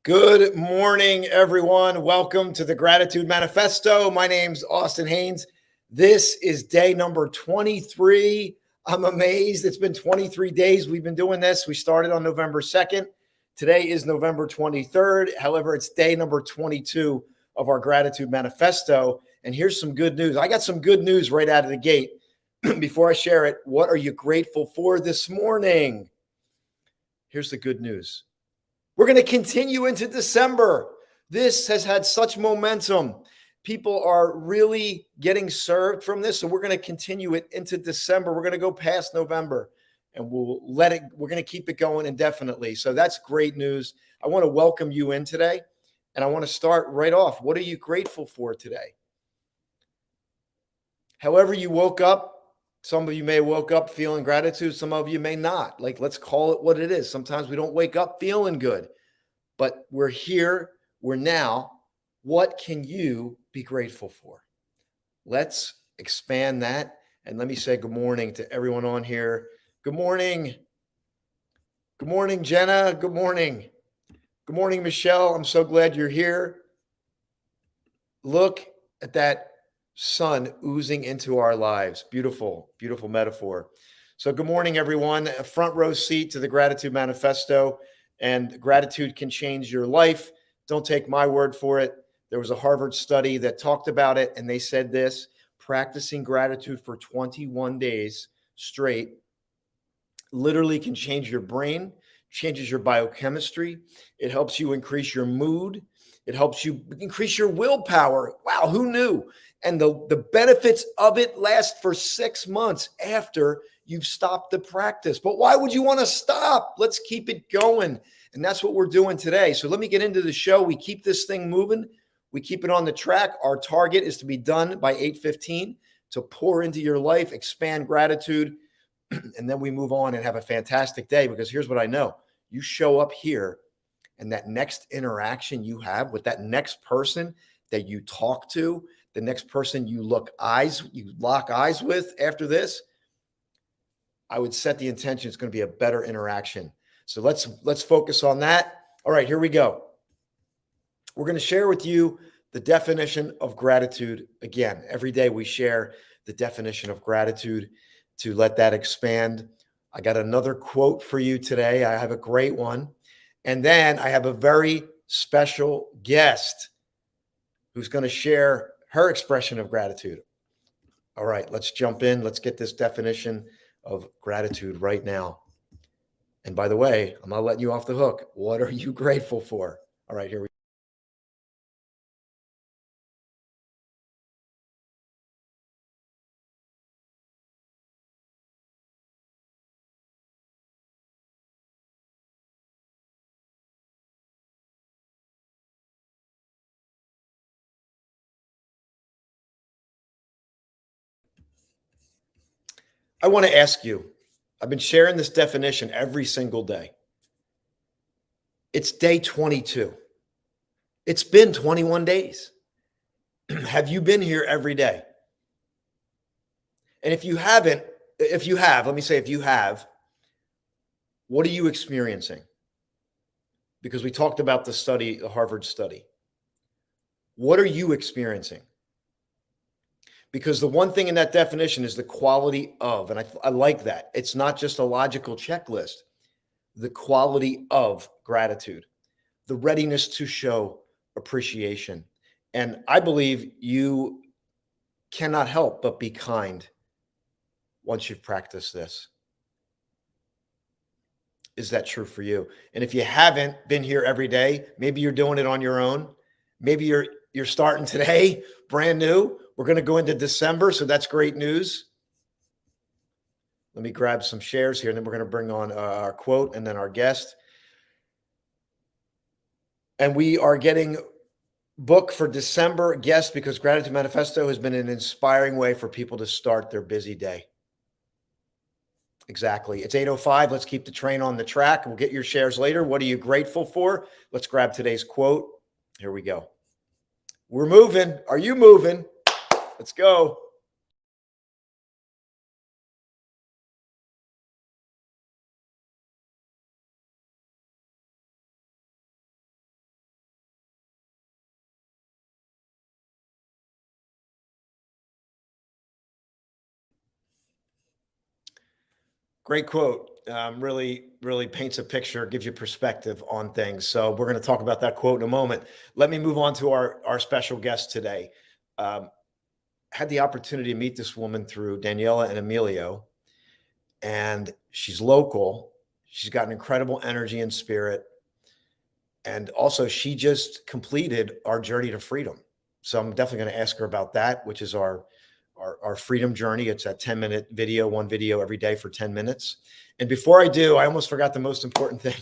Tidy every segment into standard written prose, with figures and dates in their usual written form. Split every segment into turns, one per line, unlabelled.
Good morning, everyone. Welcome to the Gratitude Manifesto. My name's Austin Haynes. This is day number 23. I'm amazed. It's been 23 days we've been doing this. We started on November 2nd. Today is November 23rd. However, it's day number 22 of our Gratitude Manifesto. And here's some good news. I got some good news right out of the gate. Before I share it, what are you grateful for this morning? Here's the good news. We're going to continue into December. This has had such momentum. People are really getting served from this. So we're going to continue it into December. We're going to go past November and we're going to keep it going indefinitely. So that's great news. I want to welcome you in today. And I want to start right off. What are you grateful for today? However you woke up, some of you may have woke up feeling gratitude. Some of you may not. Let's call it what it is. Sometimes we don't wake up feeling good, but we're here. We're now. What can you be grateful for? Let's expand that. And let me say good morning to everyone on here. Good morning. Good morning, Jenna. Good morning. Good morning, Michelle. I'm so glad you're here. Look at that sun oozing into our lives. Beautiful, beautiful metaphor. So good morning, everyone. A front row seat to the Gratitude Manifesto, and gratitude can change your life. Don't take my word for it. There was a Harvard study that talked about it, and they said this: practicing gratitude for 21 days straight literally can change your brain, changes your biochemistry. It helps you increase your mood. It helps you increase your willpower. Wow, who knew? And the benefits of it last for 6 months after you've stopped the practice. But why would you want to stop? Let's keep it going. And that's what we're doing today. So let me get into the show. We keep this thing moving. We keep it on the track. Our target is to be done by 8:15 to pour into your life, expand gratitude, and then we move on and have a fantastic day. Because here's what I know. You show up here, and that next interaction you have with that next person that you talk to, the next person you lock eyes with after this, I would set the intention it's going to be a better interaction. So let's focus on that. All right, here we go. We're going to share with you the definition of gratitude. Again, every day we share the definition of gratitude to let that expand. I got another quote for you today. I have a great one. And then I have a very special guest who's going to share her expression of gratitude. All right, let's jump in. Let's get this definition of gratitude right now. And by the way, I'm not letting you off the hook. What are you grateful for? All right, here we go. I want to ask you, I've been sharing this definition every single day. It's day 22. It's been 21 days. Have you been here every day? And if you have, let me say, if you have, what are you experiencing? Because we talked about the study, the Harvard study. What are you experiencing? Because the one thing in that definition is the quality of, and I like that. It's not just a logical checklist, the quality of gratitude, the readiness to show appreciation. And I believe you cannot help but be kind once you've practiced this. Is that true for you? And if you haven't been here every day, maybe you're doing it on your own. Maybe you're starting today, brand new. We're going to go into December, so that's great news. Let me grab some shares here, and then we're going to bring on our quote and then our guest. And we are getting book for December guests because Gratitude Manifesto has been an inspiring way for people to start their busy day. Exactly. It's 8:05. Let's keep the train on the track. We'll get your shares later. What are you grateful for? Let's grab today's quote. Here we go. We're moving. Are you moving? Let's go. Great quote. Really paints a picture, gives you perspective on things. So we're going to talk about that quote in a moment. Let me move on to our special guest today. Um, had the opportunity to meet this woman through Daniela and Emilio, and she's local. She's got an incredible energy and spirit. And also, she just completed our journey to freedom. So I'm definitely going to ask her about that, which is our freedom journey. It's a 10-minute video, one video every day for 10 minutes. And before I do, I almost forgot the most important thing.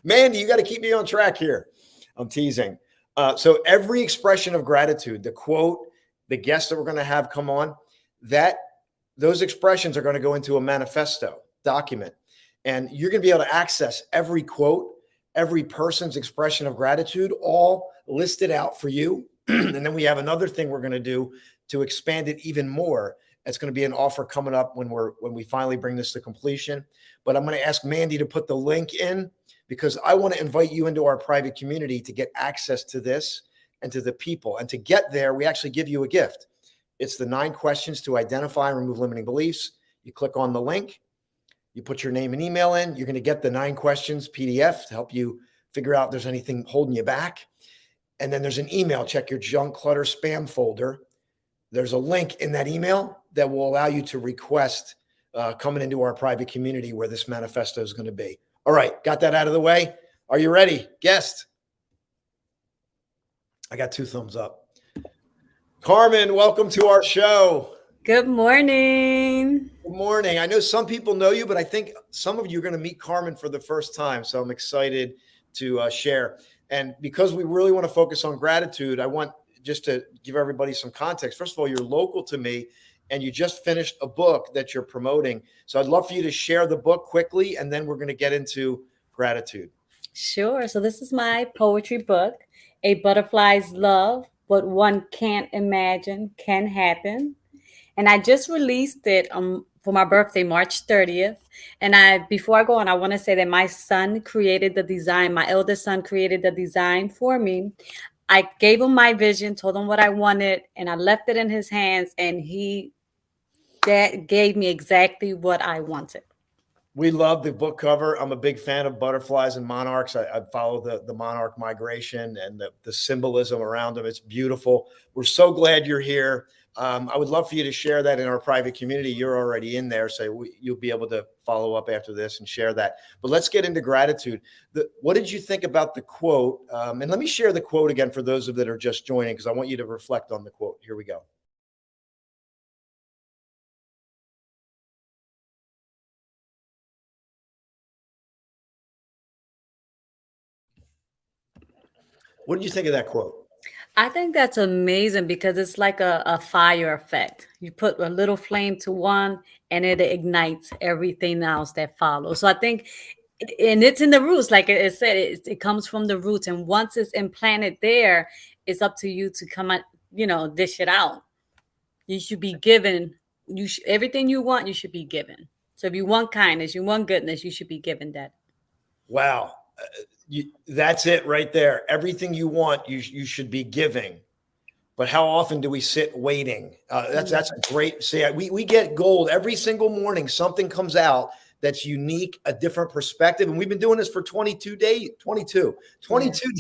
Mandy, you got to keep me on track here. I'm teasing. So every expression of gratitude, the quote, the guest that we're going to have come on, those expressions are going to go into a manifesto document. And you're going to be able to access every quote, every person's expression of gratitude, all listed out for you. And then we have another thing we're going to do to expand it even more. It's going to be an offer coming up when we finally bring this to completion. But I'm going to ask Mandy to put the link in, because I want to invite you into our private community to get access to this and to the people. And to get there, we actually give you a gift. It's the 9 questions to identify and remove limiting beliefs. You click on the link, you put your name and email in, you're going to get the 9 questions PDF to help you figure out if there's anything holding you back. And then there's an email, check your junk, clutter, spam folder. There's a link in that email that will allow you to request coming into our private community where this manifesto is going to be. All right, got that out of the way. Are you ready? Guest? I got 2 thumbs up. Carmen, welcome to our show.
Good morning.
Good morning. I know some people know you, but I think some of you are going to meet Carmen for the first time. So I'm excited to share. And because we really want to focus on gratitude, I want just to give everybody some context. First of all, you're local to me and you just finished a book that you're promoting. So I'd love for you to share the book quickly, and then we're going to get into gratitude.
Sure. So, this is my poetry book, A Butterfly's Love, What One Can't Imagine Can Happen. And I just released it for my birthday, March 30th. And before I go on, I want to say that my son created the design. My eldest son created the design for me. I gave him my vision, told him what I wanted, and I left it in his hands, and that gave me exactly what I wanted.
We love the book cover. I'm a big fan of butterflies and monarchs. I follow the monarch migration and the symbolism around them. It's beautiful. We're so glad you're here. I would love for you to share that in our private community. You're already in there, so you'll be able to follow up after this and share that. But let's get into gratitude. What did you think about the quote? And let me share the quote again for those that are just joining, because I want you to reflect on the quote. Here we go. What did you think of that quote?
I think that's amazing because it's like a fire effect. You put a little flame to one and it ignites everything else that follows. So I think, and it's in the roots, like it said, it comes from the roots. And once it's implanted there, it's up to you to come out, dish it out. You should be given, everything you want, you should be given. So if you want kindness, you want goodness, you should be given that.
Wow. That's it right there. Everything you want, you should be giving. But how often do we sit waiting? That's a great say. We get gold every single morning. Something comes out that's unique, a different perspective. And we've been doing this for 22 days, 22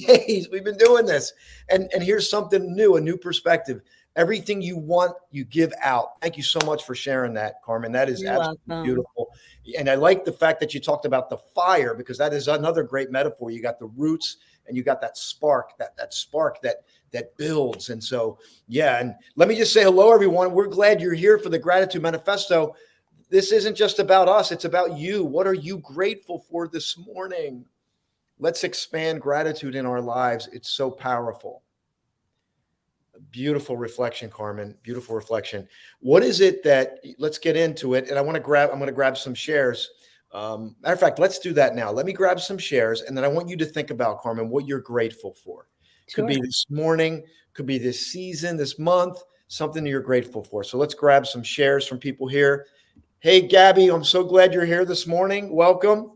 days. We've been doing this. And here's something new, a new perspective. Everything you want, you give out. Thank you so much for sharing that, Carmen. That is
You're
absolutely
welcome.
beautiful. And I like the fact that you talked about the fire, because that is another great metaphor. You got the roots and you got that spark, that spark that builds. And so, yeah. And let me just say hello, everyone. We're glad you're here for the Gratitude Manifesto. This isn't just about us. It's about you. What are you grateful for this morning? Let's expand gratitude in our lives. It's so powerful. Beautiful reflection, Carmen. Beautiful reflection. What is it that, let's get into it. And I'm going to grab some shares. Matter of fact, let's do that now. Let me grab some shares. And then I want you to think about, Carmen, what you're grateful for.
Sure.
Could be this morning, could be this season, this month, something you're grateful for. So let's grab some shares from people here. Hey, Gabby, I'm so glad you're here this morning. Welcome.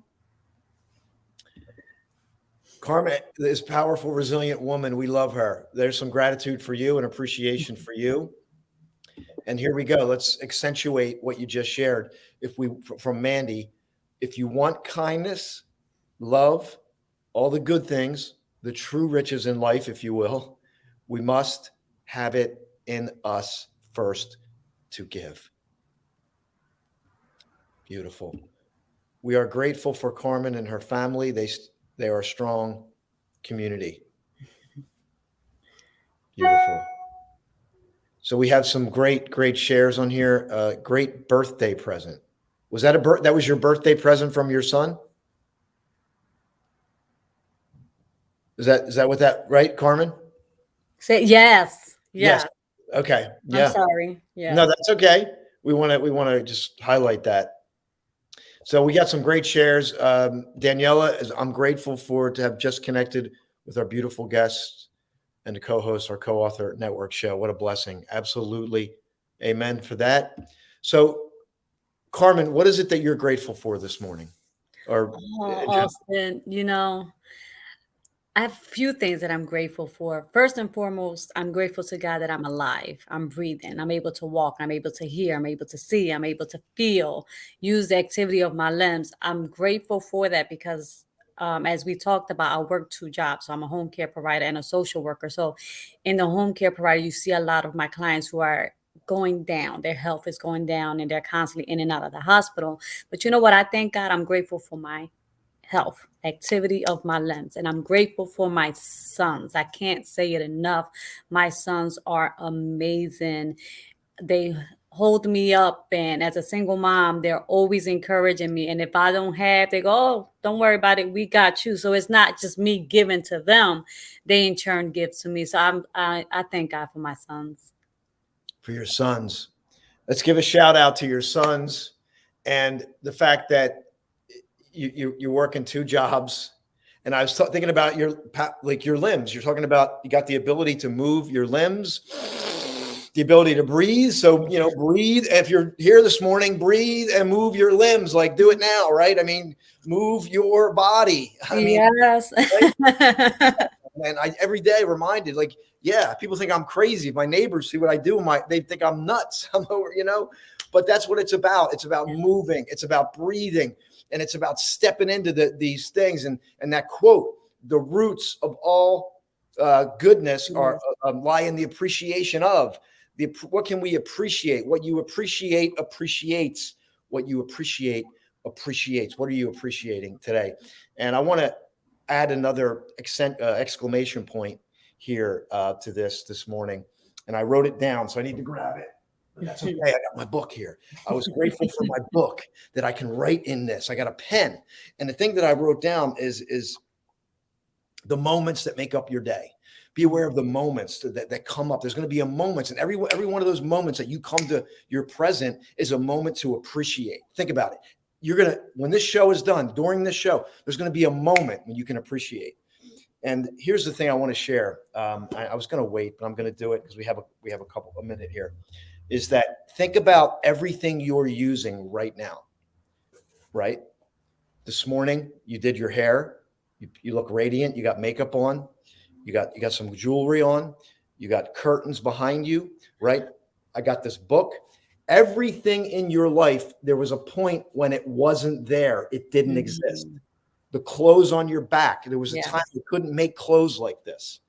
Carmen, this powerful, resilient woman, we love her. There's some gratitude for you and appreciation for you. And here we go. Let's accentuate what you just shared. From Mandy, if you want kindness, love, all the good things, the true riches in life, if you will, we must have it in us first to give. Beautiful. We are grateful for Carmen and her family. They are a strong community. Beautiful. So we have some great shares on here. Great birthday present. Was that that was your birthday present from your son? Is that what that right, Carmen?
Say yes.
Yes.
Yeah.
Okay.
I'm
Yeah.
sorry. Yeah.
No, that's okay. We want to just highlight that. So we got some great shares. Daniela, I'm grateful to have just connected with our beautiful guests and to co-host our co-author network show. What a blessing. Absolutely. Amen for that. So Carmen, what is it that you're grateful for this morning? Or
Austin, I have a few things that I'm grateful for. First and foremost, I'm grateful to God that I'm alive. I'm breathing. I'm able to walk. I'm able to hear. I'm able to see. I'm able to feel, use the activity of my limbs. I'm grateful for that because, as we talked about, I work 2 jobs. So I'm a home care provider and a social worker. So in the home care provider, you see a lot of my clients who are going down. Their health is going down and they're constantly in and out of the hospital. But you know what? I thank God I'm grateful for my health, activity of my limbs. And I'm grateful for my sons. I can't say it enough. My sons are amazing. They hold me up. And as a single mom, they're always encouraging me. And if I don't have, they go, oh, don't worry about it. We got you. So it's not just me giving to them. They in turn give to me. So I thank God for my sons.
For your sons. Let's give a shout out to your sons and the fact that you're working 2 jobs. And I was thinking about your limbs. You're talking about you got the ability to move your limbs, the ability to breathe. So, breathe. If you're here this morning, breathe and move your limbs. Like do it now, right? I mean, move your body.
Yes.
Right? And I every day reminded, people think I'm crazy. If my neighbors see what I do, they think I'm nuts. I'm over, but that's what it's about. It's about moving. It's about breathing. And it's about stepping into these things. And that quote, the roots of all goodness lie in the appreciation of. What can we appreciate? What you appreciate appreciates. What you appreciate appreciates. What are you appreciating today? And I want to add another exclamation point here to this morning. And I wrote it down, so I need to grab it. But that's okay. I got my book here. I was grateful for my book that I can write in this. I got a pen. And the thing that I wrote down is the moments that make up your day. Be aware of the moments that come up. There's going to be a moment, and every one of those moments that you come to your present is a moment to appreciate. Think about it. When this show is done, during this show, there's going to be a moment when you can appreciate. And here's the thing I want to share. I was going to wait, but I'm going to do it because we have a minute here. Is that think about everything you're using right now, right? This morning, you did your hair. You look radiant. You got makeup on. You got some jewelry on. You got curtains behind you, right? I got this book. Everything in your life, there was a point when it wasn't there. It didn't exist. The clothes on your back. There was a time you couldn't make clothes like this,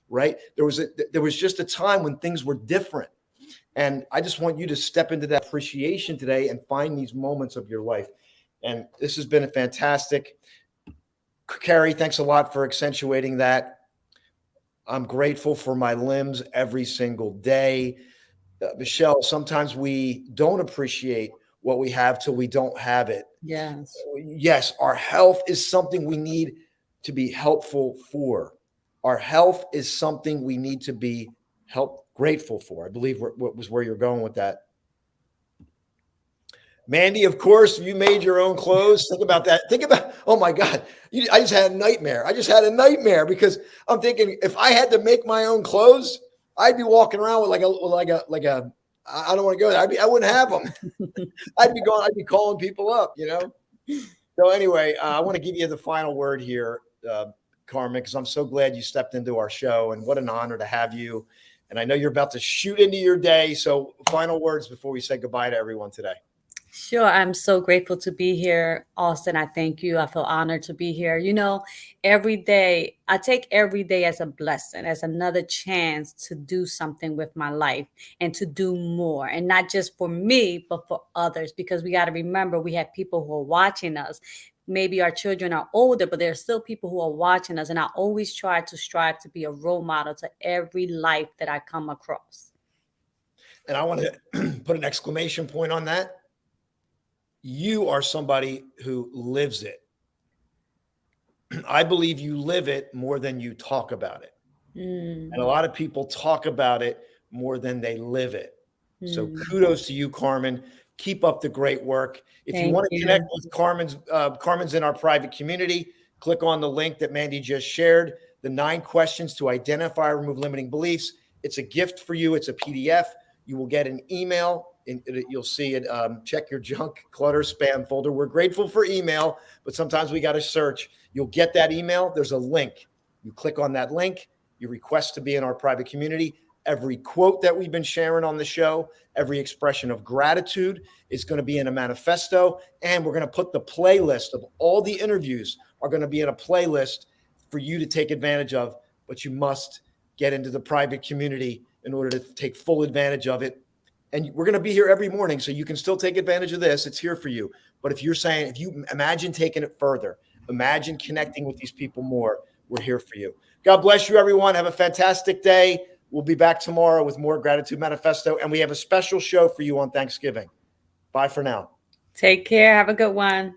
right? There was just a time when things were different. And I just want you to step into that appreciation today and find these moments of your life. And this has been a fantastic. Carrie, thanks a lot for accentuating that. I'm grateful for my limbs every single day. Michelle, sometimes we don't appreciate what we have till we don't have it.
Yes.
Yes, our health is something we need to be helpful for. Our health is something we need to be grateful for. I believe what was where you're going with that. Mandy, of course, you made your own clothes. Think about that. Oh my God, I just had a nightmare. Because I'm thinking if I had to make my own clothes, I'd be walking around with like a I don't want to go there. I wouldn't have them. I'd be calling people up, So anyway, I want to give you the final word here, Carmen, because I'm so glad you stepped into our show, and what an honor to have you. And I know you're about to shoot into your day. So final words before we say goodbye to everyone today.
Sure. I'm so grateful to be here, Austin. I thank you. I feel honored to be here. Every day, I take every day as a blessing, as another chance to do something with my life and to do more. And not just for me, but for others, because we got to remember we have people who are watching us. Maybe our children are older, but there are still people who are watching us. And I always try to strive to be a role model to every life that I come across.
And I want to put an exclamation point on that. You are somebody who lives it. I believe you live it more than you talk about it. And a lot of people talk about it more than they live it. So kudos to you, Carmen. Keep up the great work. If you want to connect with Carmen's in our private community, click on the link that Mandy just shared, the 9 questions to identify, remove limiting beliefs. It's a gift for you. It's a PDF. You will get an email. You'll see it. Check your junk, clutter, spam folder. We're grateful for email, but sometimes we got to search. You'll get that email. There's a link. You click on that link. You request to be in our private community. Every quote that we've been sharing on the show, every expression of gratitude is going to be in a manifesto. And we're going to put the playlist of all the interviews are going to be in a playlist for you to take advantage of. But you must get into the private community in order to take full advantage of it. And we're going to be here every morning, so you can still take advantage of this. It's here for you. But if you imagine taking it further, imagine connecting with these people more, we're here for you. God bless you, everyone. Have a fantastic day. We'll be back tomorrow with more Gratitude Manifesto, and we have a special show for you on Thanksgiving. Bye for now.
Take care. Have a good one.